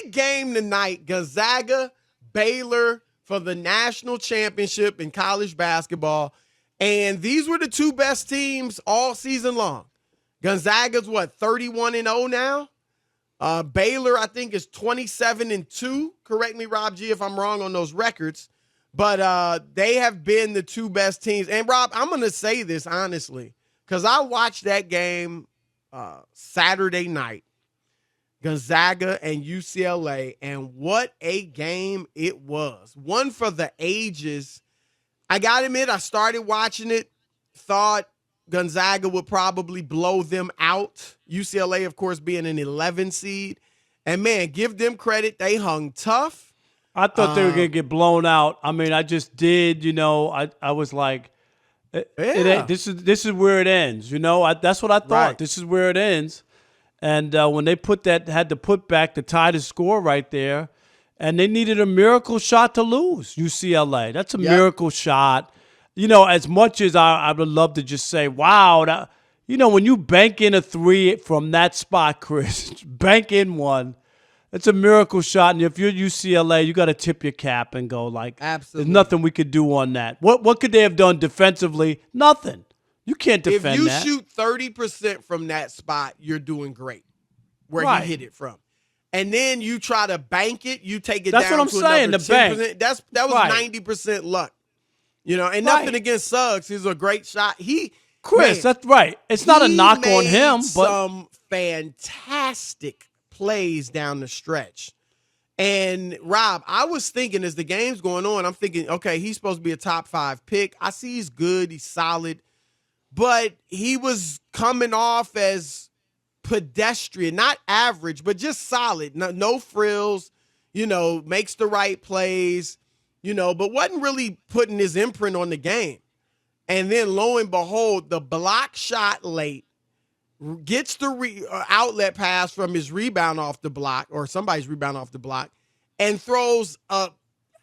big game tonight, Gonzaga, Baylor for the national championship in college basketball. And these were the two best teams all season long. Gonzaga's 31-0 now? Baylor, I think, is 27-2. Correct me, Rob G, if I'm wrong on those records. But they have been the two best teams. And, Rob, I'm going to say this honestly, because I watched that game Saturday night, Gonzaga and UCLA, and what a game it was. One for the ages. I got to admit, I started watching it, thought Gonzaga would probably blow them out. UCLA, of course, being an 11 seed. And, man, give them credit. They hung tough. I thought they were going to get blown out. I mean, I just did, I was like, this is where it ends. That's what I thought. Right. This is where it ends. And when they had to put back to tie the score right there, and they needed a miracle shot to lose, UCLA. That's a miracle shot. As much as I would love to just say, wow, when you bank in a three from that spot, Chris, bank in one, it's a miracle shot. And if you're UCLA, you got to tip your cap and go absolutely. There's nothing we could do on that. What could they have done defensively? Nothing. You can't defend that. If you shoot 30% from that spot, you're doing great where you hit it from. And then you try to bank it, you take it down to another 10%. That's what I'm saying, the bank. That was 90% luck. And nothing against Suggs. He's a great shot. Chris, that's right. It's not a knock on him, but some fantastic plays down the stretch. And Rob, I was thinking as the game's going on, I'm thinking, okay, he's supposed to be a top 5 pick. I see he's good, he's solid, but he was coming off as pedestrian, not average, but just solid. No frills, makes the right plays, but wasn't really putting his imprint on the game. And then lo and behold, the block shot late, gets the outlet pass from his rebound off the block, or somebody's rebound off the block, and throws a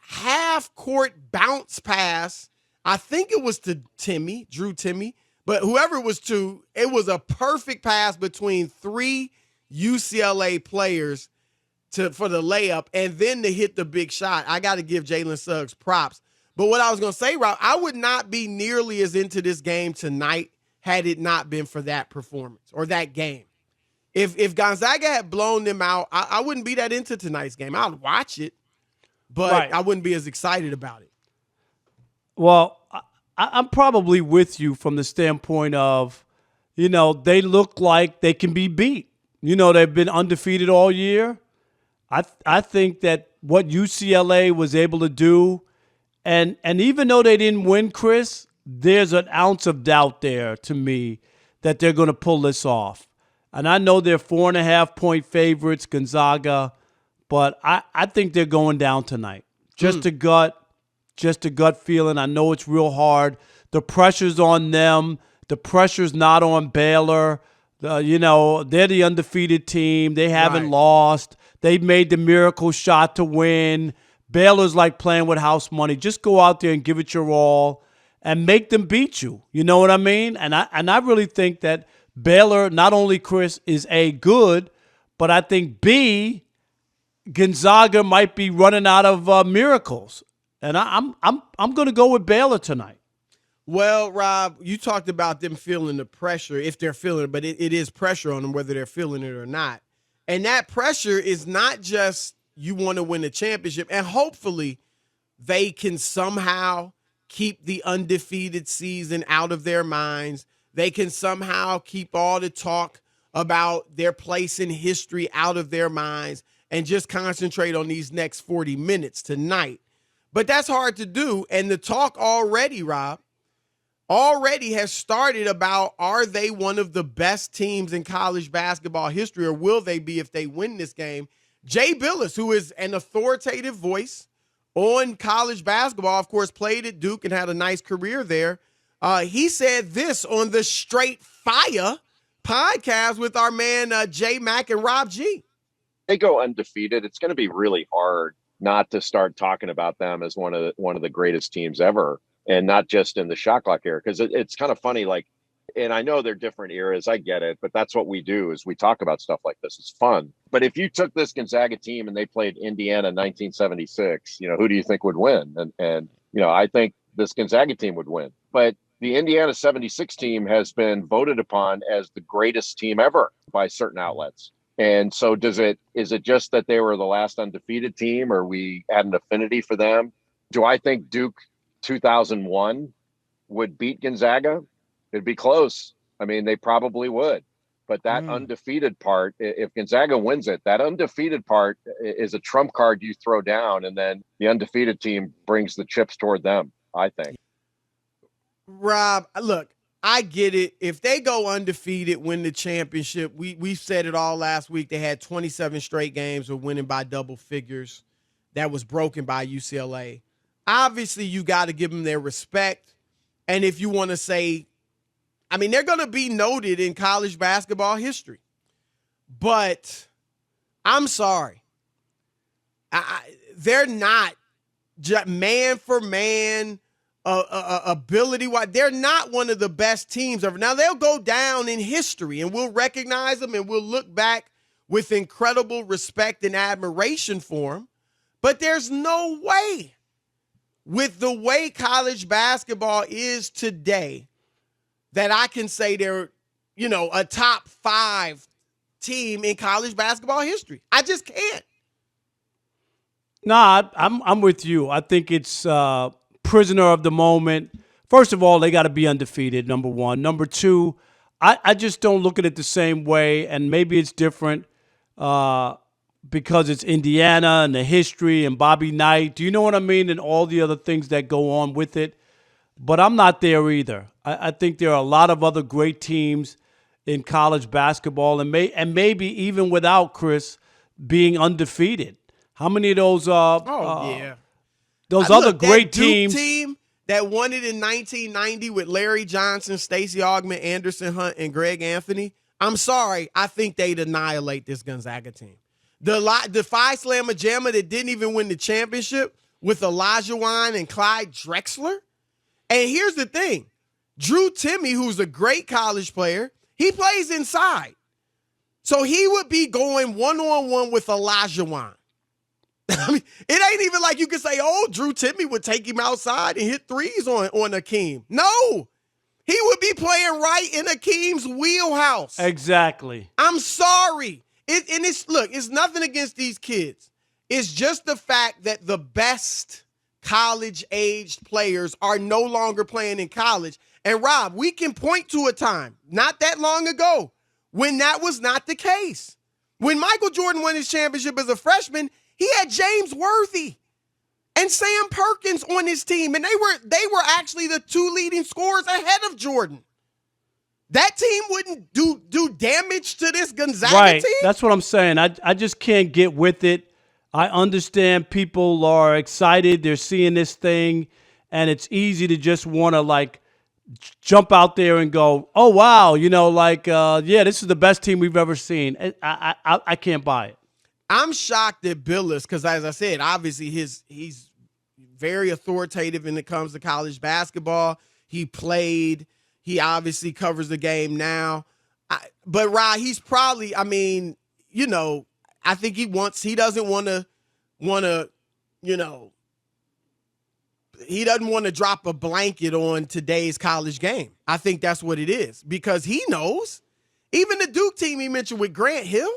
half-court bounce pass. I think it was to Drew Timme, but whoever it was to, it was a perfect pass between 3 UCLA players for the layup and then to hit the big shot. I got to give Jalen Suggs props. But what I was going to say, Rob, I would not be nearly as into this game tonight had it not been for that performance or that game. If Gonzaga had blown them out, I wouldn't be that into tonight's game. I'd watch it, but I wouldn't be as excited about it. Well, I'm probably with you from the standpoint of, they look like they can be beat. They've been undefeated all year. I think that what UCLA was able to do, and even though they didn't win, Chris, there's an ounce of doubt there to me that they're going to pull this off. And I know they're 4.5-point favorites, Gonzaga, but I think they're going down tonight. Just a gut feeling. I know it's real hard. The pressure's on them. The pressure's not on Baylor. They're the undefeated team. They haven't lost. They made the miracle shot to win. Baylor's like playing with house money. Just go out there and give it your all and make them beat you. You know what I mean? And I really think that Baylor, not only, Chris, is A, good, but I think B, Gonzaga might be running out of miracles. And I'm going to go with Baylor tonight. Well, Rob, you talked about them feeling the pressure, if they're feeling it, but it is pressure on them whether they're feeling it or not. And that pressure is not just you want to win a championship, and hopefully they can somehow keep the undefeated season out of their minds. They can somehow keep all the talk about their place in history out of their minds and just concentrate on these next 40 minutes tonight. But that's hard to do. And the talk already, Rob, has started about, are they one of the best teams in college basketball history, or will they be if they win this game? Jay Bilas, who is an authoritative voice on college basketball, of course, played at Duke and had a nice career there. He said this on the Straight Fire podcast with our man J Mack and Rob G. They go undefeated. It's going to be really hard not to start talking about them as one of the greatest teams ever, and not just in the shot clock era. Because it's kind of funny, like and I know they're different eras. I get it, but that's what we do is we talk about stuff like this. It's fun. But if you took this Gonzaga team and they played Indiana in 1976, who do you think would win? And I think this Gonzaga team would win. But the Indiana 76 team has been voted upon as the greatest team ever by certain outlets. And so is it just that they were the last undefeated team, or we had an affinity for them? Do I think Duke 2001 would beat Gonzaga? It'd be close. I mean, they probably would. But that undefeated part, if Gonzaga wins it, that undefeated part is a trump card you throw down, and then the undefeated team brings the chips toward them, I think. Rob, look, I get it. If they go undefeated, win the championship, we said it all last week. They had 27 straight games of winning by double figures. That was broken by UCLA. Obviously, you got to give them their respect. And if you want to say, I mean, they're going to be noted in college basketball history. But I'm sorry. They're not man for man, ability-wise. They're not one of the best teams ever. Now, they'll go down in history, and we'll recognize them, and we'll look back with incredible respect and admiration for them. But there's no way, with the way college basketball is today, that I can say they're, a top 5 team in college basketball history. I just can't. Nah, I'm with you. I think it's prisoner of the moment. First of all, they got to be undefeated, number one. Number two, I just don't look at it the same way, and maybe it's different because it's Indiana and the history and Bobby Knight. Do you know what I mean? And all the other things that go on with it. But I'm not there either. I think there are a lot of other great teams in college basketball, and maybe even without Chris being undefeated. How many of those? Those other great teams. Duke team that won it in 1990 with Larry Johnson, Stacey Augmon, Anderson Hunt, and Greg Anthony. I'm sorry, I think they'd annihilate this Gonzaga team. The Phi Slamma Jamma that didn't even win the championship with Elijah Wan and Clyde Drexler. And here's the thing. Drew Timme, who's a great college player, he plays inside. So he would be going one-on-one with Elijah Wan. I mean, it ain't even like you could say, Drew Timme would take him outside and hit threes on Akeem. No. He would be playing right in Akeem's wheelhouse. Exactly. I'm sorry. It's nothing against these kids. It's just the fact that the best college-aged players are no longer playing in college. And, Rob, we can point to a time not that long ago when that was not the case. When Michael Jordan won his championship as a freshman, he had James Worthy and Sam Perkins on his team, and they were actually the 2 leading scorers ahead of Jordan. That team wouldn't do damage to this Gonzaga team? That's what I'm saying. I just can't get with it. I understand people are excited. They're seeing this thing, and it's easy to just want to, jump out there and go, oh, wow, this is the best team we've ever seen. I can't buy it. I'm shocked at Billis because, as I said, obviously he's very authoritative when it comes to college basketball. He played. He obviously covers the game now. But, Rod, he's probably, I think he doesn't want to, he doesn't want to drop a blanket on today's college game. I think that's what it is because he knows. Even the Duke team he mentioned with Grant Hill,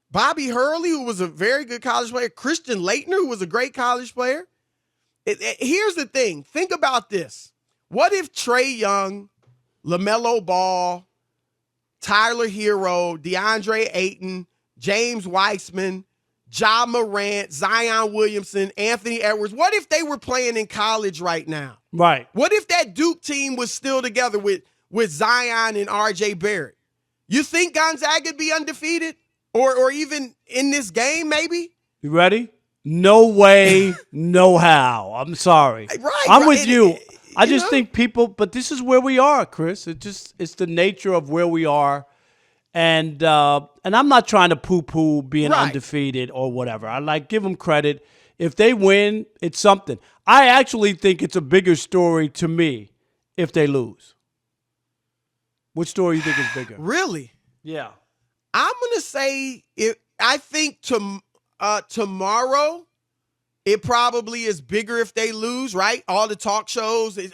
Bobby Hurley, who was a very good college player, Christian Laettner, who was a great college player. Here's the thing. Think about this. What if Trae Young, LaMelo Ball, Tyler Hero, DeAndre Ayton, James Weissman, Ja Morant, Zion Williamson, Anthony Edwards, what if they were playing in college right now? Right. What if that Duke team was still together with Zion and RJ Barrett? You think Gonzaga would be undefeated? Or even in this game, maybe? You ready? No way, no how. I'm sorry. Right. I'm with you. I just think people, but this is where we are, Chris. It's the nature of where we are. And I'm not trying to poo-poo being undefeated or whatever. I give them credit. If they win, it's something. I actually think it's a bigger story to me if they lose. Which story you think is bigger? Really? Yeah. I'm gonna say it. I think tomorrow it probably is bigger if they lose. Right? All the talk shows is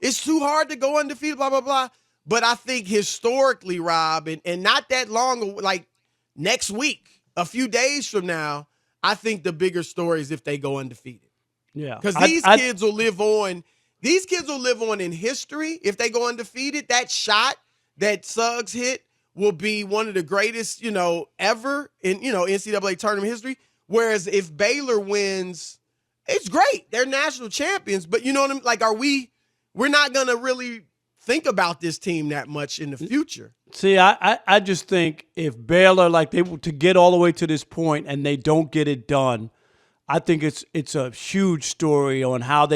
it's too hard to go undefeated. Blah blah blah. But I think historically, Rob, and not that long, like next week, a few days from now, I think the bigger story is if they go undefeated. Yeah. Because these kids will live on. These kids will live on in history if they go undefeated. That shot that Suggs hit will be one of the greatest, ever in, NCAA tournament history. Whereas if Baylor wins, it's great. They're national champions. But you know what I'm like, we're not going to really think about this team that much in the future. See, I just think if Baylor, to get all the way to this point and they don't get it done, I think it's a huge story on how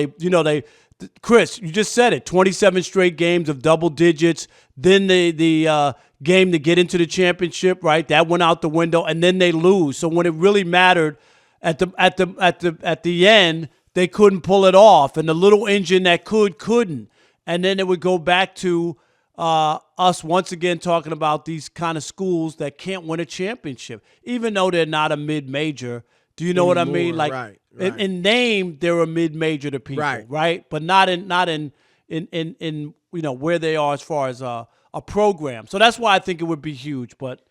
Chris, you just said it, 27 straight games of double digits, then the game to get into the championship, right? That went out the window, and then they lose. So when it really mattered at the end, they couldn't pull it off, and the little engine that couldn't. And then it would go back to us once again talking about these kind of schools that can't win a championship, even though they're not a mid-major. Do you know what I mean? Like, right. In name, they're a mid-major to people, right? But not in where they are as far as a program. So that's why I think it would be huge. But